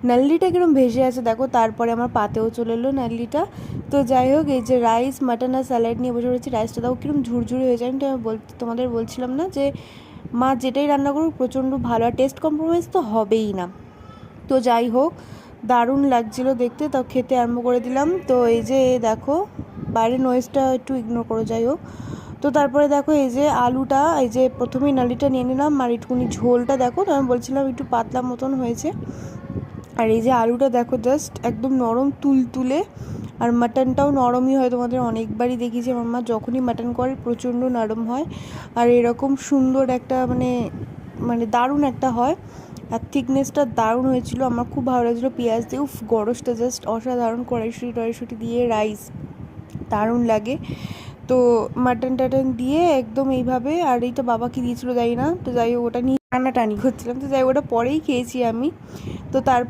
নাল্লিটা কিরম ভেসে আছে দেখো। তারপরে আমার পাতেও চলে এলো নাল্লিটা। তো যাই হোক, এই যে রাইস, মাটন আর স্যালাড নিয়ে বসে পড়েছি। রাইসটা দেখো কিরম ঝুরঝুরি হয়ে যায়। আমি তোমাদের বলছিলাম না যে মা যেটাই রান্না করুক প্রচণ্ড ভালো, আর টেস্ট কম্প্রোমাইজ তো হবেই না। তো যাই হোক, দারুণ লাগছিলো দেখতে, তাও খেতে আরম্ভ করে দিলাম। তো এই যে দেখো, বাইরের নয়েজটা একটু ইগনোর করো। যাই হোক, তো তারপরে দেখো এই যে আলুটা, এই যে প্রথমেই নালিটা নিয়ে নিলাম, আর একটুখানি ঝোলটা দেখো, তো আমি বলছিলাম একটু পাতলা মতন হয়েছে। আর এই যে আলুটা দেখো জাস্ট একদম নরম তুলতুলে, আর মাটনটাও নরমই হয়। তোমাদের অনেকবারই দেখিয়েছি আমার মা যখনই মাটন করে প্রচণ্ড নরম হয়, আর এরকম সুন্দর একটা মানে মানে দারুণ একটা হয়। আর থিকনেসটা দারুণ হয়েছিল, আমার খুব ভালো লাগছিলো। পেঁয়াজ দিয়ে উফ, গরসটা জাস্ট অসাধারণ। কড়াইশুঁটি দিয়ে রাইস দারুণ লাগে। তো মাটন টাটন দিয়ে একদম এইভাবে, আর এইটা বাবাকে দিয়েছিল জানি না। তো যাই হোক, ওটা নিয়ে টানাটানি করছিলাম। তো যাই হোক, ওটা পরেই খেয়েছি আমি। তো তারপর